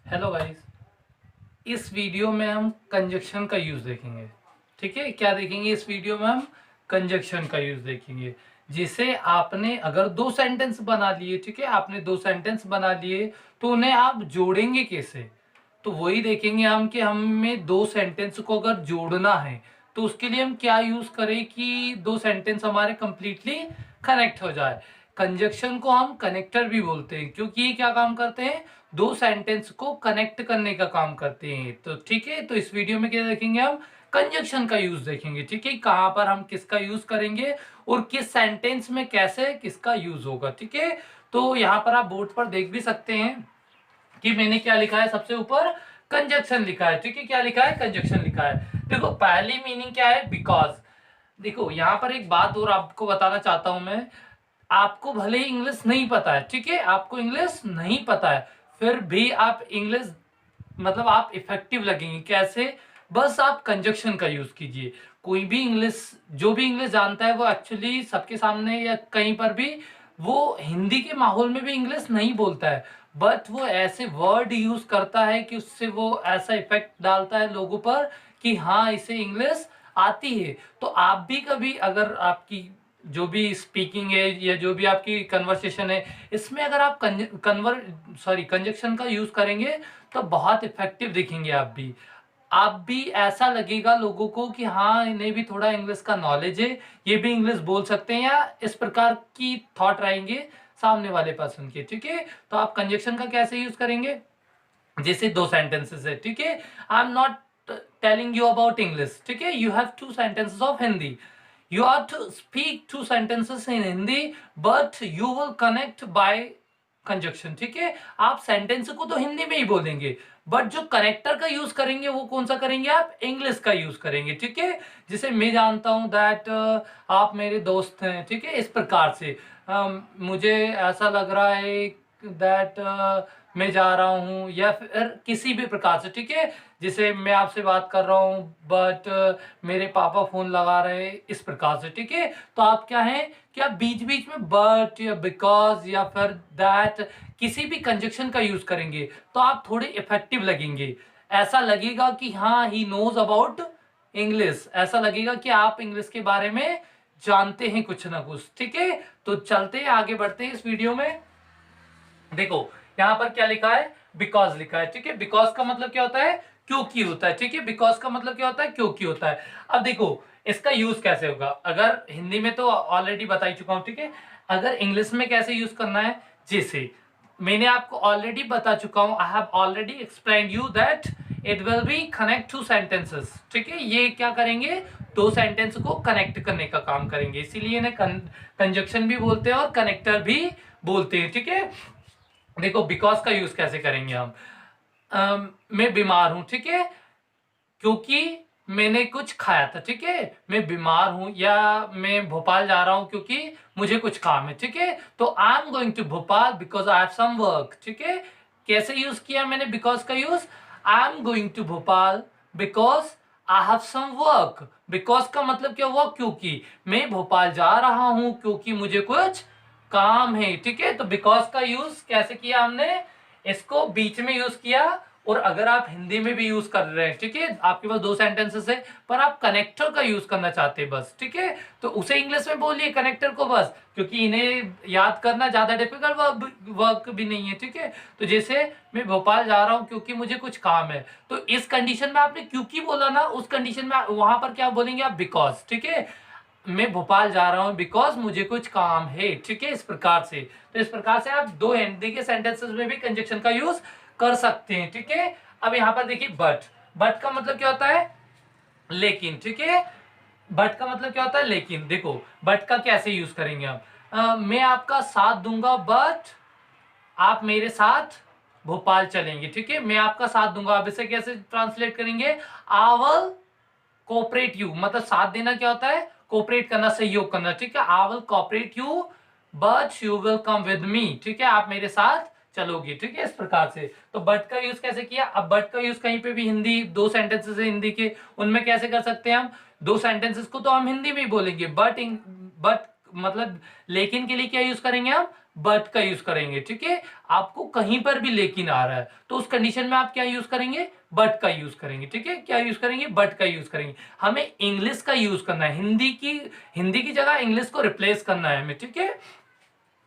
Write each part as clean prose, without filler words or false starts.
Hello guys. इस video में हम कंजक्शन का यूज़ देखेंगे। ठीक है, क्या देखेंगे इस वीडियो में हम? कंजक्शन का यूज़ देखेंगे। जिसे आपने अगर दो सेंटेंस बना लिए, ठीक है, आपने दो सेंटेंस बना लिए तो उन्हें आप जोड़ेंगे कैसे? तो वही देखेंगे हम कि हमें दो सेंटेंस को अगर जोड़ना है तो उसके लिए हम क्या यूज करें कि दो सेंटेंस हमारे कंप्लीटली कनेक्ट हो जाए। कंजक्शन को हम कनेक्टर भी बोलते हैं क्योंकि ये क्या काम करते हैं? दो सेंटेंस को कनेक्ट करने का काम करते हैं। तो ठीक है, तो इस वीडियो में क्या देखेंगे हम? कंजक्शन का यूज देखेंगे। ठीक है, कहां पर हम किसका यूज करेंगे और किस सेंटेंस में कैसे किसका यूज होगा। ठीक है, तो यहाँ पर आप बोर्ड पर देख भी सकते हैं कि मैंने क्या लिखा है। सबसे ऊपर कंजक्शन लिखा है। ठीक है, क्या लिखा है? कंजक्शन लिखा है। देखो पहली मीनिंग क्या है? बिकॉज। देखो यहाँ पर एक बात और आपको बताना चाहता हूं मैं। आपको भले ही इंग्लिश नहीं पता है, ठीक है, आपको इंग्लिश नहीं पता है, फिर भी आप इंग्लिश मतलब आप इफेक्टिव लगेंगे कैसे? बस आप कंजक्शन का यूज कीजिए। कोई भी इंग्लिश, जो भी इंग्लिश जानता है वो एक्चुअली सबके सामने या कहीं पर भी वो हिंदी के माहौल में भी इंग्लिश नहीं बोलता है, बट वो ऐसे वर्ड यूज करता है कि उससे वो ऐसा इफेक्ट डालता है लोगों पर कि हाँ इसे इंग्लिश आती है। तो आप भी कभी अगर आपकी जो भी स्पीकिंग है या जो भी आपकी कन्वर्सेशन है इसमें अगर आप कंजक्शन का यूज करेंगे तो बहुत इफेक्टिव दिखेंगे। आप भी ऐसा लगेगा लोगों को कि हाँ इन्हें भी थोड़ा इंग्लिश का नॉलेज है, ये भी इंग्लिश बोल सकते हैं, या इस प्रकार की थॉट रहेंगे सामने वाले पर्सन के। ठीक है, तो आप कंजक्शन का कैसे यूज करेंगे? जैसे दो सेंटेंसेस है, ठीक है, I am not telling you about English, ठीक है, you have two sentences of Hindi, you are to speak two sentences in Hindi but you will connect by conjunction। ठीक है, आप सेंटेंस को तो हिंदी में ही बोलेंगे बट जो कनेक्टर का यूज करेंगे वो कौन सा करेंगे? आप इंग्लिश का यूज करेंगे। ठीक है, जिसे मैं जानता हूं दैट आप मेरे दोस्त हैं, ठीक है, इस प्रकार से मुझे ऐसा लग रहा है दैट मैं जा रहा हूँ, या फिर किसी भी प्रकार से। ठीक है, जिसे मैं आपसे बात कर रहा हूँ बट मेरे पापा फोन लगा रहे हैं, इस प्रकार से। ठीक है, तो आप क्या है कि आप बीच बीच में बट या बिकॉज या फिर दैट किसी भी कंजक्शन का यूज करेंगे तो आप थोड़े इफेक्टिव लगेंगे। ऐसा लगेगा कि हाँ ही नोज अबाउट इंग्लिश, ऐसा लगेगा कि आप इंग्लिश के बारे में जानते हैं कुछ ना कुछ। ठीक है, तो चलते हैं आगे बढ़ते हैं इस वीडियो में। देखो यहाँ पर क्या लिखा है? बिकॉज लिखा है। ठीक है, बिकॉज का मतलब क्या होता है? क्योंकि होता है। ठीक है, बिकॉज का मतलब क्या होता है? क्योंकि होता है। अब देखो इसका यूज कैसे होगा, अगर हिंदी में तो ऑलरेडी बता ही चुका हूं, ठीक है, अगर इंग्लिश में कैसे यूज करना है, जैसे मैंने आपको ऑलरेडी बता चुका हूं, I have already explain you that it will be connect two sentences. ठीक है, ये क्या करेंगे? दो सेंटेंस को कनेक्ट करने का काम करेंगे, इसीलिए इन्हें कंजक्शन भी बोलते हैं और कनेक्टर भी बोलते हैं। ठीक है, देखो बिकॉज का यूज कैसे करेंगे हम? मैं बीमार हूं, ठीक है, क्योंकि मैंने कुछ खाया था। ठीक है, मैं बीमार हूं, या मैं भोपाल जा रहा हूं क्योंकि मुझे कुछ काम है। ठीक है, तो I am going to Bhopal because I have some work. ठीक है, कैसे यूज किया मैंने बिकॉज का use? I am going to Bhopal because I have some work. Because का मतलब क्या हुआ? क्योंकि मैं भोपाल जा रहा हूं क्योंकि मुझे कुछ काम है। ठीक है, तो बिकॉज का यूज कैसे किया हमने? इसको बीच में यूज किया। और अगर आप हिंदी में भी यूज कर रहे हैं, ठीक है, आपके पास दो सेंटेंसेस है पर आप कनेक्टर का यूज करना चाहते हैं बस, ठीक है, तो उसे इंग्लिश में बोलिए कनेक्टर को बस, क्योंकि इन्हें याद करना ज्यादा डिफिकल्ट वर्क भी नहीं है। ठीक है, तो जैसे मैं भोपाल जा रहा हूं क्योंकि मुझे कुछ काम है, तो इस कंडीशन में आपने क्योंकि बोला ना, उस कंडीशन में वहां पर क्या बोलेंगे आप? बिकॉज। ठीक है, मैं भोपाल जा रहा हूं बिकॉज मुझे कुछ काम है। ठीक है, इस प्रकार से। तो इस प्रकार से आप दो हिंदी के सेंटेंसेस में भी कंजक्शन का यूज कर सकते हैं। ठीक है, अब यहां पर देखिए बट। बट का मतलब क्या होता है? लेकिन। ठीक है, बट का मतलब क्या होता है? लेकिन। देखो बट का कैसे यूज करेंगे हम? मैं आपका साथ दूंगा बट आप मेरे साथ भोपाल चलेंगे। ठीक है, मैं आपका साथ दूंगा, आप इसे कैसे ट्रांसलेट करेंगे? आई विल कोऑपरेट यू, मतलब साथ देना क्या होता है? कोऑपरेट करना, सहयोग करना। ठीक है, I will cooperate you but you will come with me. ठीक है, आप मेरे साथ चलोगे। ठीक है, इस प्रकार से। तो बट का यूज कैसे किया? अब बट का यूज कहीं पे भी हिंदी दो सेंटेंसेस है हिंदी के, उनमें कैसे कर सकते हैं हम? दो सेंटेंसेस को तो हम हिंदी में ही बोलेंगे बट मतलब लेकिन के लिए क्या यूज करेंगे हम? बट का यूज करेंगे, ठीक है। आपको कहीं पर भी लेकिन आ रहा है तो उस कंडीशन में आप क्या यूज करेंगे, बट का यूज करेंगे, ठीक है। क्या यूज करेंगे, बट का यूज करेंगे। हमें इंग्लिश का यूज करना है, हिंदी की जगह इंग्लिश को रिप्लेस करना है हमें, ठीक है।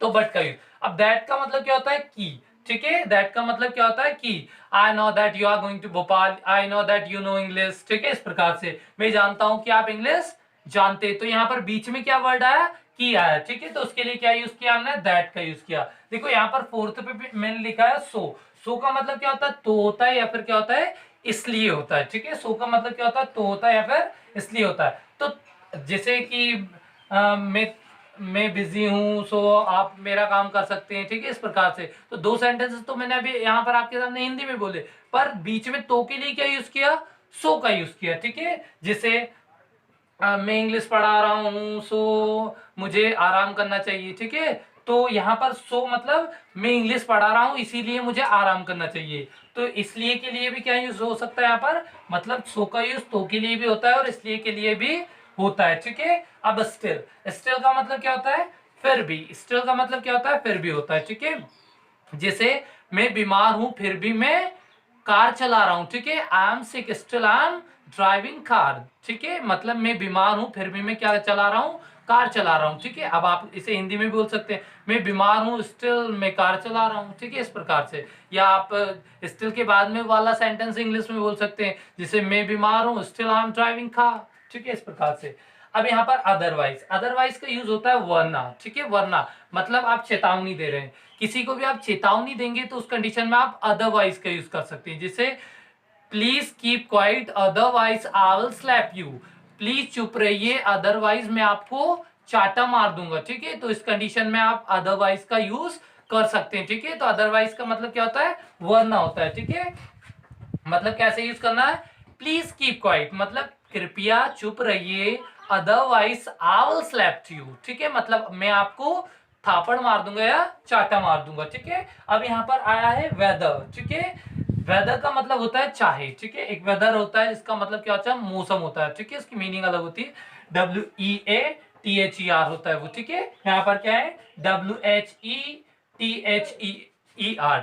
तो बट का यूज। अब दैट का मतलब क्या होता है, की, ठीक है। दैट का मतलब क्या होता है, की। I know that you are going to Bhopal, I know that you know English, ठीक है। इस प्रकार से मैं जानता हूं कि आप इंग्लिश जानते। तो यहाँ पर बीच में क्या वर्ड आया, की आया, ठीक है। तो उसके लिए क्या यूज किया हमने, दैट का यूज किया। देखो यहाँ पर फोर्थ पे मैंने लिखा है सो का मतलब क्या होता है, तो होता है या फिर क्या होता है, इसलिए होता है, ठीक है। सो का मतलब क्या होता है, तो होता है या फिर इसलिए होता है। तो जैसे कि मैं बिजी हूँ, सो आप मेरा काम कर सकते हैं, ठीक है। इस प्रकार से तो दो सेंटेंसेस तो मैंने अभी यहाँ पर आपके सामने हिंदी में बोले, पर बीच में तो के लिए क्या यूज किया, सो का यूज किया, ठीक है। जैसे मैं इंग्लिश पढ़ा रहा हूँ, सो मुझे आराम करना चाहिए, ठीक है। तो यहाँ पर सो मतलब मैं इंग्लिश पढ़ा रहा हूँ इसीलिए मुझे आराम करना चाहिए। तो इसलिए के लिए भी क्या यूज हो सकता है यहाँ पर, मतलब सो का यूज तो के लिए भी होता है और इसलिए के लिए भी होता है, ठीक है। अब स्टिल, स्टिल का मतलब क्या होता है, फिर भी। स्टिल का मतलब क्या होता है, फिर भी होता है, ठीक है। जैसे मैं बीमार हूं फिर भी मैं कार चला रहा हूं, ठीक है। I am sick still I am driving car, ठीक है। मतलब मैं बीमार हूं फिर भी मैं क्या चला रहा हूं, कार चला रहा हूं, ठीक है। अब आप इसे हिंदी में बोल सकते हैं, मैं बीमार हूं स्टिल मैं कार चला रहा हूं, ठीक है। इस प्रकार से। या आप स्टिल के बाद में वाला सेंटेंस इंग्लिश में बोल सकते हैं, जैसे मैं बीमार हूं still I am driving car, ठीक है। इस प्रकार से। अब यहाँ पर अदरवाइज, अदरवाइज का यूज होता है वरना, ठीक है। वरना मतलब आप चेतावनी दे रहे हैं, किसी को भी आप चेतावनी देंगे तो उस कंडीशन में आप अदरवाइज का यूज कर सकते हैं। जैसे please keep quiet otherwise I will slap you, please चुप रहिए अदरवाइज मैं आपको चाटा मार दूंगा, ठीक है। तो इस कंडीशन में आप अदरवाइज का यूज कर सकते हैं, ठीक है। तो अदरवाइज का मतलब क्या होता है, वरना होता है, ठीक है। मतलब कैसे यूज करना है, प्लीज कीप क्वाइट मतलब कृपया चुप रहिए, otherwise I will slap you, ठीक है। मतलब मैं आपको थापड़ मार दूंगा या चाटा मार दूंगा, ठीक है। अब यहाँ पर आया है वेदर, ठीक है। वेदर का मतलब होता है चाहे, ठीक है। एक वेदर होता है इसका मतलब क्या होता है, मौसम होता है, ठीक है। इसकी मीनिंग अलग होती है, WEATHER होता है वो, ठीक है। यहाँ पर क्या है, WHETHER,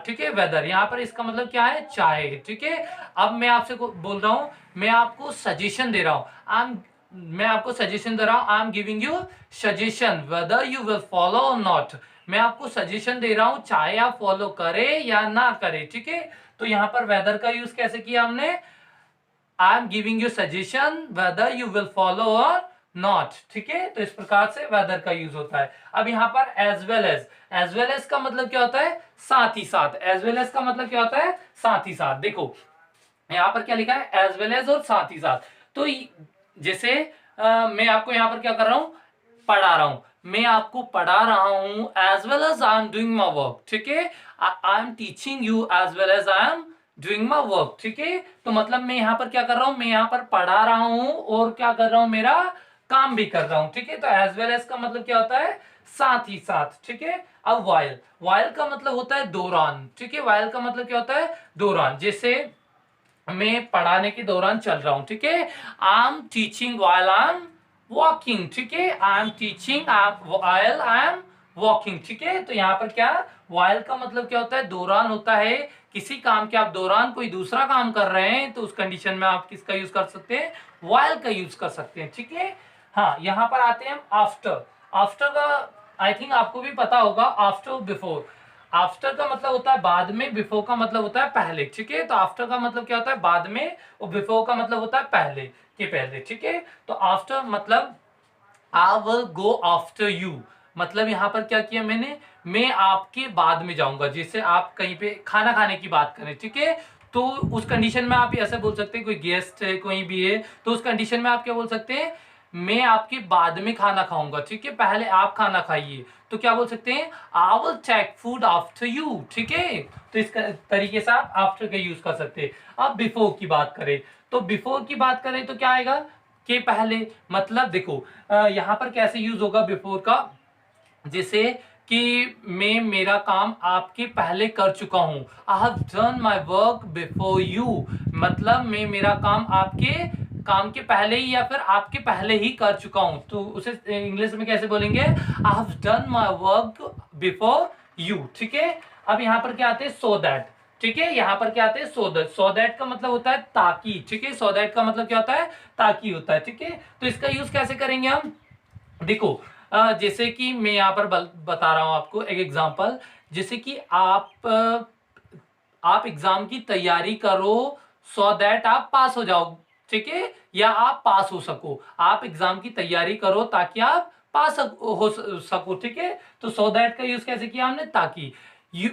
ठीक है। वेदर यहाँ पर इसका मतलब क्या है, चाहे, ठीक है। अब मैं आपसे बोल रहा हूँ, मैं आपको सजेशन दे रहा हूँ, मैं आपको सजेशन दे रहा हूँ, I am giving you suggestion whether you will follow और नॉट। मैं आपको सजेशन दे रहा हूं चाहे आप फॉलो करें या ना करें, ठीक है। तो यहाँ पर वेदर का यूज कैसे किया हमने, I am giving you suggestion whether you will follow और नॉट, ठीक है। तो इस प्रकार से वेदर का यूज होता है। अब यहाँ पर एज वेल एज का मतलब क्या होता है, साथ ही साथ। एज वेल एज का मतलब क्या होता है, साथ ही साथ। देखो यहाँ पर क्या लिखा है, एज वेल एज और साथ ही साथ। तो जैसे मैं आपको यहाँ पर क्या कर रहा हूं, पढ़ा रहा हूं, मैं आपको पढ़ा रहा हूं as well as I am doing my work, ठीक है। I am teaching you as well as I am doing my work, ठीक है। तो मतलब मैं यहाँ पर क्या कर रहा हूं, मैं यहाँ पर पढ़ा रहा हूं और क्या कर रहा हूं, मेरा काम भी कर रहा हूं, ठीक है। तो एज वेल एज का मतलब क्या होता है, साथ ही साथ, ठीक है। अब वाइल, वाइल का मतलब होता है दौरान, ठीक है। वाइल का मतलब क्या होता है, दौरान। जैसे मैं पढ़ाने के दौरान चल रहा हूं, ठीक है। I am teaching while I am walking, ठीक है। I am teaching while I am walking, ठीक है। तो यहाँ पर क्या, व्हाइल का मतलब क्या होता है, दौरान होता है। किसी काम के आप दौरान कोई दूसरा काम कर रहे हैं तो उस कंडीशन में आप किसका यूज कर सकते हैं, व्हाइल का यूज कर सकते हैं, ठीक है। हाँ, यहाँ पर आते हैं आफ्टर। आफ्टर का आई थिंक आपको भी पता होगा, आफ्टर बिफोर। आफ्टर का मतलब होता है बाद में, बिफोर का मतलब होता है पहले, ठीक है। तो आफ्टर का मतलब क्या होता है, बाद में, और बिफोर का मतलब होता है पहले के पहले, ठीक है। तो आफ्टर मतलब I will go after you, मतलब यहाँ पर क्या किया मैंने, मैं आपके बाद में जाऊंगा। जैसे आप कहीं पे खाना खाने की बात करें, ठीक है। तो उस कंडीशन में आप ऐसे बोल सकते हैं, कोई गेस्ट है कोई भी है तो उस कंडीशन में आप क्या बोल सकते हैं, मैं आपके बाद में खाना खाऊंगा, ठीक है। पहले आप खाना खाइए तो क्या बोल सकते हैं, I will take food after you, ठीक है। तो इस तरीके से आप आफ्टर का यूज कर सकते हैं। अब बिफोर की बात करें, तो बिफोर की बात करें तो क्या आएगा, के पहले। मतलब देखो यहाँ पर कैसे यूज होगा बिफोर का, जैसे कि मैं मेरा काम आपके पहले कर चुका हूं, I have done my work before you, मतलब मैं मेरा काम आपके काम के पहले ही या फिर आपके पहले ही कर चुका हूं। तो उसे इंग्लिश में कैसे बोलेंगे, I have done my work before you, ठीक है। अब यहाँ पर क्या आते हैं, सो दैट, ठीक है। यहाँ पर क्या आते हैं, सो दैट। सो दैट का मतलब होता है ताकि, ठीक है। सो दैट का मतलब क्या होता है, ताकि होता है, ठीक है। तो इसका यूज कैसे करेंगे हम, देखो जैसे कि मैं यहाँ पर बता रहा हूं आपको एक एग्जांपल। जैसे कि आप एग्जाम की तैयारी करो सो दैट आप पास हो जाओ, ठीक है, या आप पास हो सको। आप एग्जाम की तैयारी करो ताकि आप पास हो सको, ठीक है। तो सो दैट का यूज कैसे किया हमने, ताकि। यू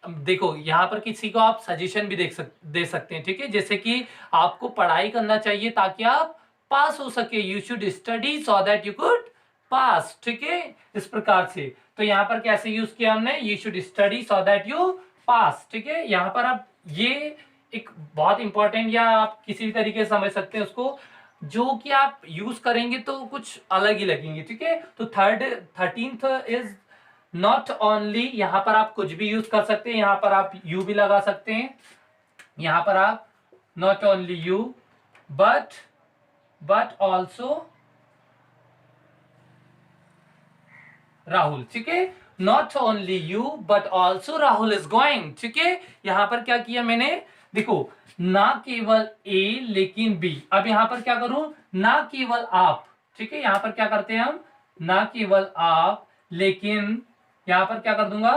देखो यहाँ पर किसी को आप सजेशन भी दे सकते हैं, ठीक है। जैसे कि आपको पढ़ाई करना चाहिए ताकि आप पास हो सके, you should study so that you could pass, ठीक है, इस प्रकार से। तो यहाँ पर कैसे यूज किया हमने, you should study so that you pass, ठीक है। यहाँ पर आप ये एक बहुत इंपॉर्टेंट, या आप किसी भी तरीके से समझ सकते हैं उसको, जो कि आप यूज करेंगे तो कुछ अलग ही लगेंगे, ठीक है। तो 13th इज नॉट ओनली, यहाँ पर आप कुछ भी यूज कर सकते हैं, यहाँ पर आप यू भी लगा सकते हैं, यहाँ पर आप not only you but also Rahul, ठीक है। Not only you but also Rahul is going, ठीक है। यहां पर क्या किया मैंने, देखो, ना केवल ए लेकिन बी। अब यहां पर क्या करूं, ना केवल आप, ठीक है। यहां पर क्या करते हैं हम, ना केवल आप लेकिन यहां पर क्या कर दूंगा,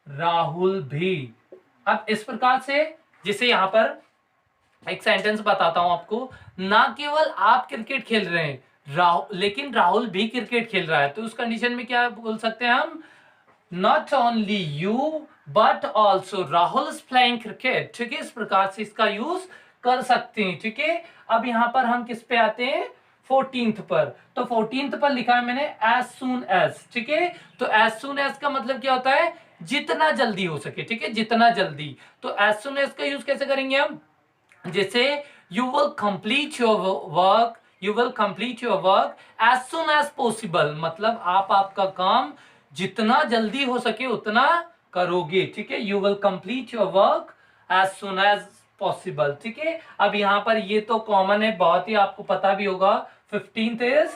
राहुल भी। अब इस प्रकार से, जैसे यहां पर एक सेंटेंस बताता हूं आपको, ना केवल आप क्रिकेट खेल रहे हैं लेकिन राहुल भी क्रिकेट खेल रहा है। तो उस कंडीशन में क्या बोल सकते हैं हम, not only you but also Rahul is playing cricket, ठीक है। इस प्रकार से इसका यूज कर सकते हैं, ठीक है। अब यहां पर हम किस पे आते हैं, 14th पर। तो 14th पर लिखा है मैंने एज सुन एज, ठीक है। तो एज सुन एज का मतलब क्या होता है, जितना जल्दी हो सके, ठीक है, जितना जल्दी। तो एज सुन एज का यूज कैसे करेंगे हम, जैसे you will complete your work, you will complete your work as soon as possible, मतलब आप आपका काम जितना जल्दी हो सके उतना करोगे, ठीक है। You will complete your work as soon as possible, ठीक है। अब यहां पर ये तो कॉमन है, बहुत ही आपको पता भी होगा। 15th is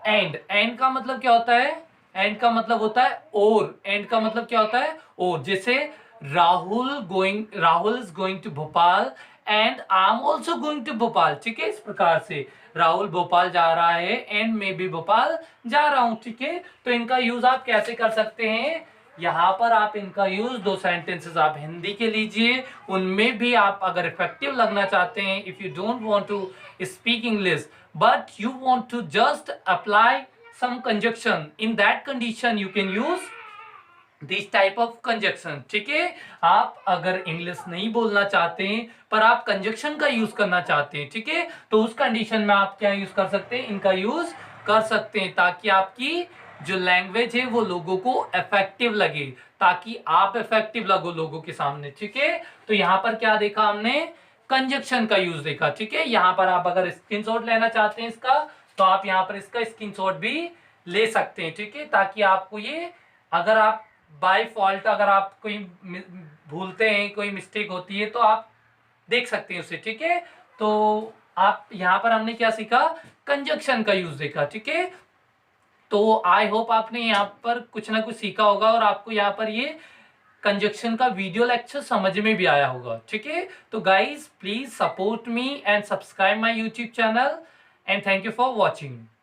and. एंड का मतलब क्या होता है, एंड का मतलब होता है और। एंड का मतलब क्या होता है, और। जैसे Rahul is going to Bhopal and I am also going to Bhopal, ठीक है। इस प्रकार से राहुल भोपाल जा रहा है एंड मैं भी भोपाल जा रहा हूं, ठीक है। तो इनका यूज आप कैसे कर सकते हैं, यहां पर आप इनका यूज, दो सेंटेंसेस आप हिंदी के लीजिए, उनमें भी आप अगर इफेक्टिव लगना चाहते हैं, if you don't want to speak English but you want to just apply some conjunction, in that condition you can use this type of conjunction, ठीक है। आप अगर इंग्लिश नहीं बोलना चाहते हैं पर आप कंजक्शन का यूज करना चाहते हैं, ठीक है, तो उस कंडीशन में आप क्या यूज कर सकते हैं, इनका यूज कर सकते हैं, ताकि आपकी जो लैंग्वेज है वो लोगों को इफेक्टिव लगे, ताकि आप इफेक्टिव लगो लोगों के सामने, ठीक है। तो यहां पर क्या देखा हमने, कंजक्शन का यूज देखा, ठीक है। यहां पर आप अगर स्क्रीनशॉट लेना चाहते हैं इसका, तो आप यहां पर इसका स्क्रीनशॉट भी ले सकते हैं, ठीक है, ताकि आपको ये, अगर आप बाय फॉल्ट अगर आप कोई भूलते हैं, कोई मिस्टेक होती है, तो आप देख सकते हैं उसे, ठीक है। तो आप यहां पर हमने क्या सीखा, कंजक्शन का यूज देखा, ठीक है। तो आई होप आपने यहाँ पर कुछ ना कुछ सीखा होगा और आपको यहाँ पर ये कंजक्शन का वीडियो लेक्चर समझ में भी आया होगा, ठीक है। तो guys please support me and subscribe my YouTube channel and thank you for watching.